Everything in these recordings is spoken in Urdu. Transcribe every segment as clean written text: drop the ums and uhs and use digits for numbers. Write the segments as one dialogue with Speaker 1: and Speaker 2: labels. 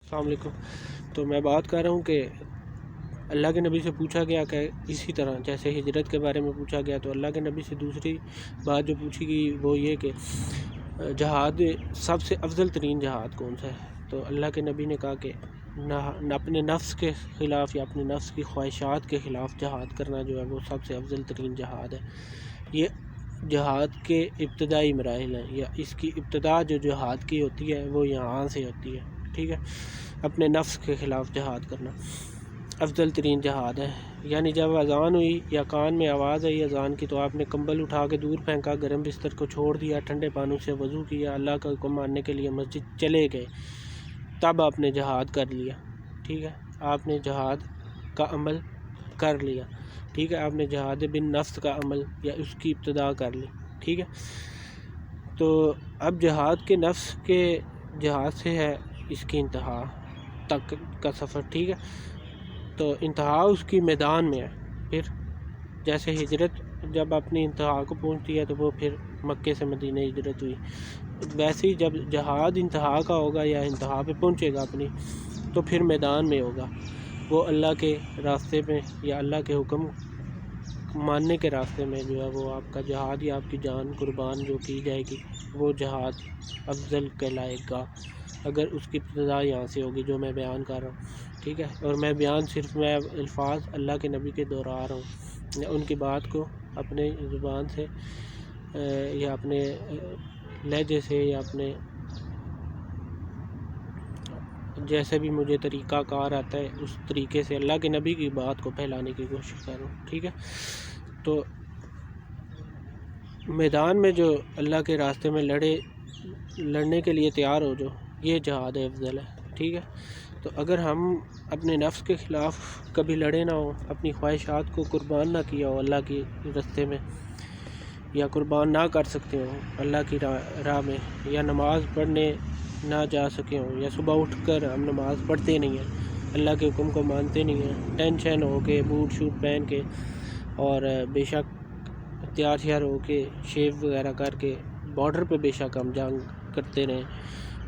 Speaker 1: السلام علیکم۔ تو میں بات کر رہا ہوں کہ اللہ کے نبی سے پوچھا گیا کہ اسی طرح جیسے ہجرت کے بارے میں پوچھا گیا، تو اللہ کے نبی سے دوسری بات جو پوچھی گئی وہ یہ کہ جہاد سب سے افضل ترین جہاد کون سا ہے؟ تو اللہ کے نبی نے کہا کہ نہ اپنے نفس کے خلاف یا اپنے نفس کی خواہشات کے خلاف جہاد کرنا جو ہے وہ سب سے افضل ترین جہاد ہے۔ یہ جہاد کے ابتدائی مراحل ہیں، یا اس کی ابتدا جو جہاد کی ہوتی ہے وہ یہاں سے ہوتی ہے، ٹھیک ہے۔ اپنے نفس کے خلاف جہاد کرنا افضل ترین جہاد ہے۔ یعنی جب اذان ہوئی یا کان میں آواز آئی اذان کی تو آپ نے کمبل اٹھا کے دور پھینکا، گرم بستر کو چھوڑ دیا، ٹھنڈے پانوں سے وضو کیا، اللہ کا حکم ماننے کے لیے مسجد چلے گئے، تب آپ نے جہاد کر لیا، ٹھیک ہے۔ آپ نے جہاد کا عمل کر لیا، ٹھیک ہے۔ آپ نے جہاد بن نفس کا عمل یا اس کی ابتدا کر لی، ٹھیک ہے۔ تو اب جہاد کے نفس کے جہاد سے ہے اس کی انتہا تک کا سفر، ٹھیک ہے۔ تو انتہا اس کی میدان میں ہے۔ پھر جیسے ہجرت جب اپنی انتہا کو پہنچتی ہے تو وہ پھر مکے سے مدینہ ہجرت ہوئی، ویسے ہی جب جہاد انتہا کا ہوگا یا انتہا پہ پہنچے گا اپنی، تو پھر میدان میں ہوگا، وہ اللہ کے راستے میں یا اللہ کے حکم ماننے کے راستے میں جو ہے وہ آپ کا جہاد یا آپ کی جان قربان جو کی جائے گی وہ جہاد افضل کہلائے گا، اگر اس کی ابتدا یہاں سے ہوگی جو میں بیان کر رہا ہوں، ٹھیک ہے۔ اور میں بیان صرف میں الفاظ اللہ کے نبی کے دہرا رہا ہوں، ان کی بات کو اپنے زبان سے یا اپنے لہجے سے یا اپنے جیسے بھی مجھے طریقہ کار آتا ہے اس طریقے سے اللہ کے نبی کی بات کو پھیلانے کی کوشش کر رہا ہوں، ٹھیک ہے۔ تو میدان میں جو اللہ کے راستے میں لڑنے کے لیے تیار ہو جو، یہ جہاد افضل ہے، ٹھیک ہے۔ تو اگر ہم اپنے نفس کے خلاف کبھی لڑے نہ ہو، اپنی خواہشات کو قربان نہ کیا ہو اللہ کے راستے میں، یا قربان نہ کر سکتے ہوں اللہ کی راہ میں، یا نماز پڑھنے نہ جا سکے ہوں، یا صبح اٹھ کر ہم نماز پڑھتے نہیں ہیں، اللہ کے حکم کو مانتے نہیں ہیں، ٹینشن ہو کے بوٹ شوٹ پہن کے اور بے شک تیار شیار ہو کے شیو وغیرہ کر کے بارڈر پہ بے شک ہم جنگ کرتے رہیں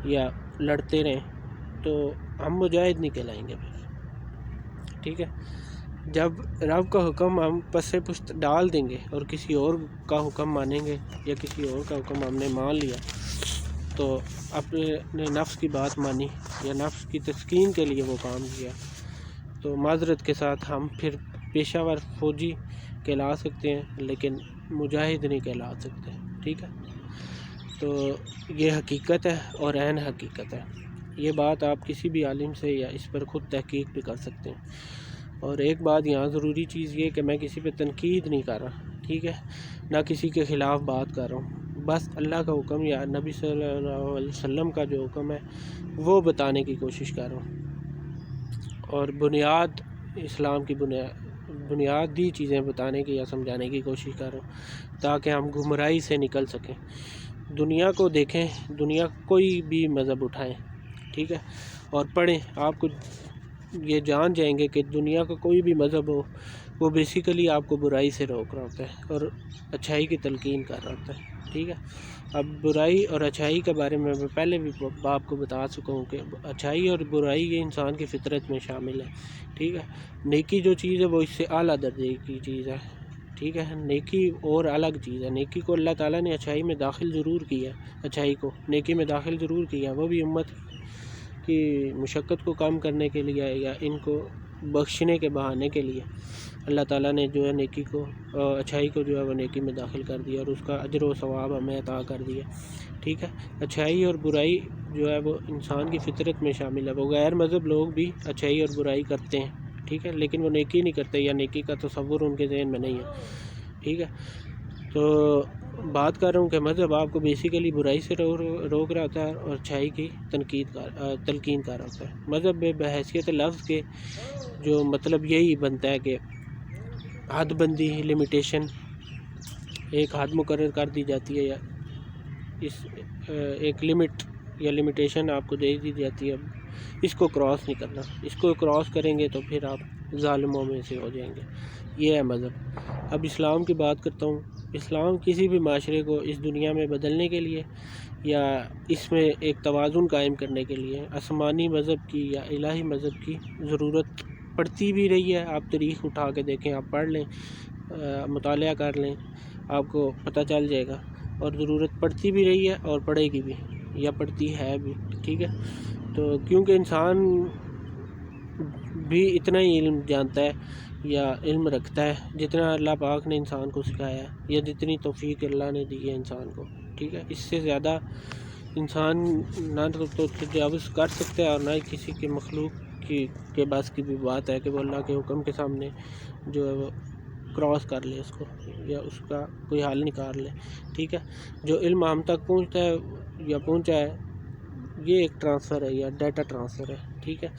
Speaker 1: یا لڑتے رہیں، تو ہم مجاہد نہیں کہلائیں گے پھر، ٹھیک ہے۔ جب رب کا حکم ہم پس پشت ڈال دیں گے اور کسی اور کا حکم مانیں گے یا کسی اور کا حکم ہم نے مان لیا، تو اپنے نفس کی بات مانی یا نفس کی تسکین کے لیے وہ کام کیا، تو معذرت کے ساتھ ہم پھر پیشہ ور فوجی کہلا سکتے ہیں لیکن مجاہد نہیں کہلا سکتے، ٹھیک ہے۔ تو یہ حقیقت ہے اور عین حقیقت ہے، یہ بات آپ کسی بھی عالم سے یا اس پر خود تحقیق بھی کر سکتے ہیں۔ اور ایک بات یہاں ضروری چیز یہ کہ میں کسی پہ تنقید نہیں کر رہا، ٹھیک ہے، نہ کسی کے خلاف بات کر رہا ہوں، بس اللہ کا حکم یا نبی صلی اللہ علیہ وسلم کا جو حکم ہے وہ بتانے کی کوشش کر رہا ہوں، اور بنیاد اسلام کی بنیادی چیزیں بتانے کی یا سمجھانے کی کوشش کر رہا ہوں تاکہ ہم گمراہی سے نکل سکیں۔ دنیا کو دیکھیں، دنیا کوئی بھی مذہب اٹھائیں، ٹھیک ہے، اور پڑھیں، آپ کو یہ جان جائیں گے کہ دنیا کا کوئی بھی مذہب ہو وہ بیسیکلی آپ کو برائی سے روک رہا ہوتا ہے اور اچھائی کی تلقین کر رہا ہوتا ہے، ٹھیک ہے۔ اب برائی اور اچھائی کے بارے میں پہلے بھی آپ کو بتا چکا ہوں کہ اچھائی اور برائی یہ انسان کی فطرت میں شامل ہے، ٹھیک ہے۔ نیکی جو چیز ہے وہ اس سے اعلیٰ درجے کی چیز ہے، ٹھیک ہے۔ نیکی اور الگ چیز ہے، نیکی کو اللہ تعالیٰ نے اچھائی میں داخل ضرور کیا، اچھائی کو نیکی میں داخل ضرور کیا، وہ بھی امت کی مشقت کو کم کرنے کے لیے یا ان کو بخشنے کے بہانے کے لیے اللہ تعالیٰ نے جو ہے نیکی کو اچھائی کو جو ہے وہ نیکی میں داخل کر دیا اور اس کا اجر و ثواب ہمیں عطا کر دیا، ٹھیک ہے۔ اچھائی اور برائی جو ہے وہ انسان کی فطرت میں شامل ہے، وہ غیر مذہب لوگ بھی اچھائی اور برائی کرتے ہیں، ٹھیک ہے، لیکن وہ نیکی نہیں کرتے یا نیکی کا تصور ان کے ذہن میں نہیں ہے، ٹھیک ہے۔ تو بات کر رہا ہوں کہ مذہب آپ کو بیسیکلی برائی سے روک رہا ہوتا ہے اور اچھائی کی تلقین کر رہا ہوتا ہے۔ مذہب بحیثیت لفظ کے جو مطلب یہی بنتا ہے کہ حد بندی، لمیٹیشن، ایک حد مقرر کر دی جاتی ہے یا ایک لمٹ یا لمیٹیشن آپ کو دے دی جاتی ہے، اس کو کراس نہیں کرنا، اس کو کراس کریں گے تو پھر آپ ظالموں میں سے ہو جائیں گے، یہ ہے مذہب۔ اب اسلام کی بات کرتا ہوں۔ اسلام کسی بھی معاشرے کو اس دنیا میں بدلنے کے لیے یا اس میں ایک توازن قائم کرنے کے لیے آسمانی مذہب کی یا الہی مذہب کی ضرورت پڑتی بھی رہی ہے۔ آپ تاریخ اٹھا کے دیکھیں، آپ پڑھ لیں، مطالعہ کر لیں، آپ کو پتہ چل جائے گا، اور ضرورت پڑتی بھی رہی ہے اور پڑے گی بھی، یا پڑتی ہے بھی، ٹھیک ہے۔ تو کیونکہ انسان بھی اتنا ہی علم جانتا ہے یا علم رکھتا ہے جتنا اللہ پاک نے انسان کو سکھایا ہے، یا جتنی توفیق اللہ نے دی ہے انسان کو، ٹھیک ہے۔ اس سے زیادہ انسان نہ تو تجاوز کر سکتا ہے اور نہ ہی کسی کے مخلوق کے بس کی بھی بات ہے کہ وہ اللہ کے حکم کے سامنے جو ہے وہ کراس کر لے اس کو، یا اس کا کوئی حل نکال لے، ٹھیک ہے۔ جو علم ہم تک پہنچتا ہے یا پہنچا ہے، یہ ایک ٹرانسفر ہے یا ڈیٹا ٹرانسفر ہے، ٹھیک ہے۔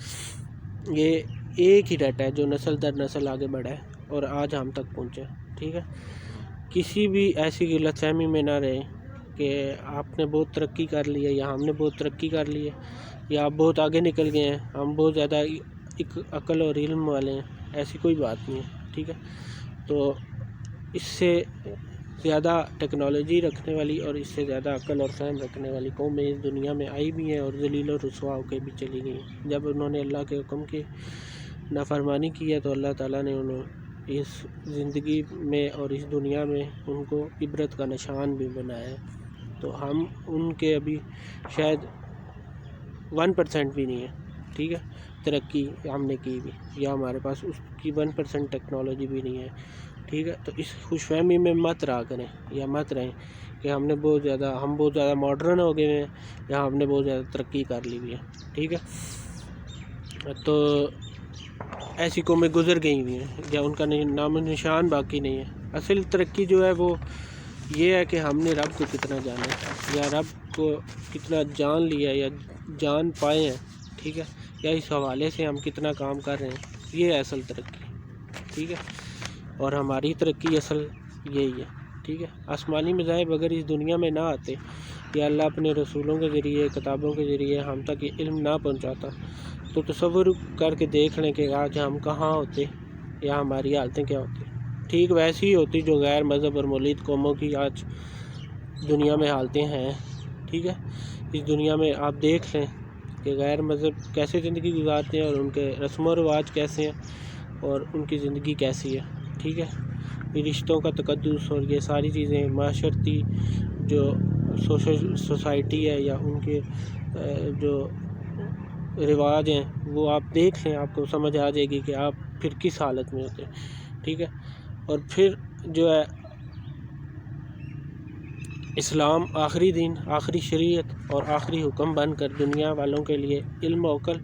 Speaker 1: یہ ایک ہی ڈیٹا ہے جو نسل در نسل آگے بڑھا ہے اور آج ہم تک پہنچا ہے، ٹھیک ہے۔ کسی بھی ایسی غلط فہمی میں نہ رہے کہ آپ نے بہت ترقی کر لی ہے یا ہم نے بہت ترقی کر لی ہے یا آپ بہت آگے نکل گئے ہیں، ہم بہت زیادہ عقل اور علم والے ہیں، ایسی کوئی بات نہیں ہے، ٹھیک ہے۔ تو اس سے زیادہ ٹیکنالوجی رکھنے والی اور اس سے زیادہ عقل اور فہم رکھنے والی قومیں اس دنیا میں آئی بھی ہیں اور ذلیل و رسوا ہو کے بھی چلی گئی ہیں۔ جب انہوں نے اللہ کے حکم کی نافرمانی کی ہے تو اللہ تعالیٰ نے انہوں اس زندگی میں اور اس دنیا میں ان کو عبرت کا نشان بھی بنایا ہے۔ تو ہم ان کے ابھی شاید 1% بھی نہیں ہے، ٹھیک ہے، ترقی ہم نے کی بھی، یا ہمارے پاس اس کی 1% ٹیکنالوجی بھی نہیں ہے، ٹھیک ہے۔ تو اس خوش فہمی میں مت رہا کریں یا مت رہیں کہ ہم بہت زیادہ ماڈرن ہو گئے ہیں یا ہم نے بہت زیادہ ترقی کر لی ہوئی ہے، ٹھیک ہے۔ تو ایسی قومیں گزر گئی ہوئی ہیں یا ان کا نام و نشان باقی نہیں ہے۔ اصل ترقی جو ہے وہ یہ ہے کہ ہم نے رب کو کتنا جانا ہے یا رب کو کتنا جان لیا یا جان پائے ہیں، ٹھیک ہے، یا اس حوالے سے ہم کتنا کام کر رہے ہیں، یہ ہے اصل ترقی، ٹھیک ہے۔ اور ہماری ترقی اصل یہی ہے، ٹھیک ہے۔ آسمانی مذاہب اگر اس دنیا میں نہ آتے یا اللہ اپنے رسولوں کے ذریعے، کتابوں کے ذریعے ہم تک یہ علم نہ پہنچاتا تو تصور کر کے دیکھ لیں کہ آج ہم کہاں ہوتے یا ہماری حالتیں کیا ہوتی۔ ٹھیک ویسی ہی ہوتی جو غیر مذہب اور مولد قوموں کی آج دنیا میں حالتیں ہیں، ٹھیک ہے۔ اس دنیا میں آپ دیکھ لیں کہ غیر مذہب کیسے زندگی گزارتے ہیں اور ان کے رسم و رواج کیسے ہیں اور ان کی زندگی کیسی ہے، ٹھیک ہے۔ یہ رشتوں کا تقدس اور یہ ساری چیزیں، معاشرتی جو سوسائٹی ہے یا ان کے جو رواج ہیں وہ آپ دیکھ لیں، آپ کو سمجھ آ جائے گی کہ آپ پھر کس حالت میں ہوتے ہیں، ٹھیک ہے۔ اور پھر جو ہے اسلام آخری دین، آخری شریعت اور آخری حکم بن کر دنیا والوں کے لیے علم و عقل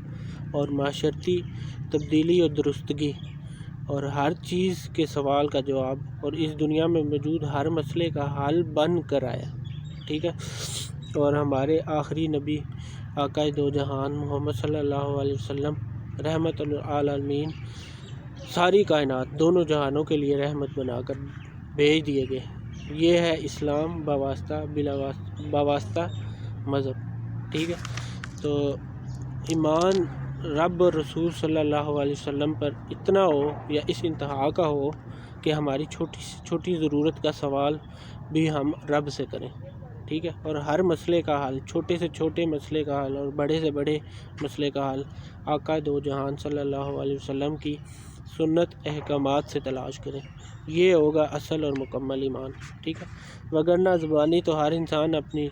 Speaker 1: اور معاشرتی تبدیلی اور درستگی اور ہر چیز کے سوال کا جواب اور اس دنیا میں موجود ہر مسئلے کا حل بن کر آیا، ٹھیک ہے۔ اور ہمارے آخری نبی آقا دو جہان محمد صلی اللہ علیہ وسلم رحمت للعالمین ساری کائنات دونوں جہانوں کے لیے رحمت بنا کر بھیج دیے گئے۔ یہ ہے اسلام باواسطہ مذہب، ٹھیک ہے۔ تو ایمان رب اور رسول صلی اللہ علیہ وسلم پر اتنا ہو یا اس انتہا کا ہو کہ ہماری چھوٹی سے چھوٹی ضرورت کا سوال بھی ہم رب سے کریں، ٹھیک ہے۔ اور ہر مسئلے کا حل، چھوٹے سے چھوٹے مسئلے کا حل اور بڑے سے بڑے مسئلے کا حل آقا دو جہان صلی اللہ علیہ وسلم کی سنت احکامات سے تلاش کریں۔ یہ ہوگا اصل اور مکمل ایمان، ٹھیک ہے۔ وگرنہ زبانی تو ہر انسان اپنی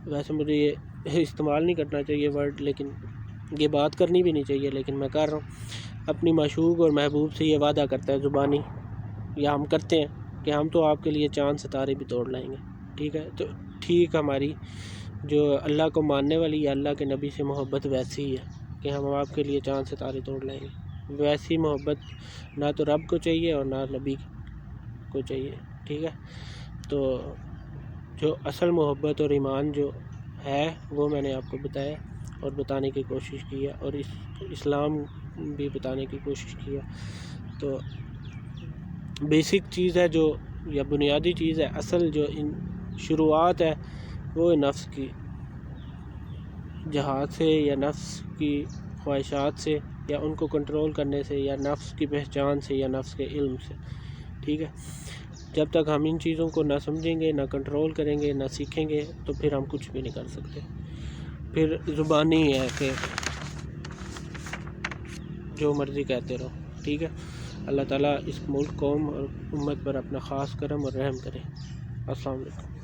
Speaker 1: ویسے مجھے یہ استعمال نہیں کرنا چاہیے ورڈ، لیکن یہ بات کرنی بھی نہیں چاہیے لیکن میں کر رہا ہوں، اپنی معشوق اور محبوب سے یہ وعدہ کرتا ہے زبانی، یا ہم کرتے ہیں کہ ہم تو آپ کے لیے چاند ستارے بھی توڑ لائیں گے، ٹھیک ہے۔ تو ٹھیک ہماری جو اللہ کو ماننے والی یا اللہ کے نبی سے محبت ویسی ہی ہے کہ ہم آپ کے لیے چاند ستارے توڑ لائیں گے۔ ویسی محبت نہ تو رب کو چاہیے اور نہ نبی کو چاہیے، ٹھیک ہے۔ تو جو اصل محبت اور ایمان جو ہے وہ میں نے آپ کو بتایا اور بتانے کی کوشش کی ہے، اور اسلام بھی بتانے کی کوشش کی ہے۔ تو بیسک چیز ہے جو یا بنیادی چیز ہے، اصل جو شروعات ہے وہ نفس کی جہاد سے یا نفس کی خواہشات سے یا ان کو کنٹرول کرنے سے یا نفس کی پہچان سے یا نفس کے علم سے، ٹھیک ہے۔ جب تک ہم ان چیزوں کو نہ سمجھیں گے، نہ کنٹرول کریں گے، نہ سیکھیں گے، تو پھر ہم کچھ بھی نہیں کر سکتے. پھر زبانی ہے کہ جو مرضی کہتے رہو. ٹھیک ہے. اللہ تعالیٰ اس ملک، قوم اور امت پر اپنا خاص کرم اور رحم کرے. السلام علیکم.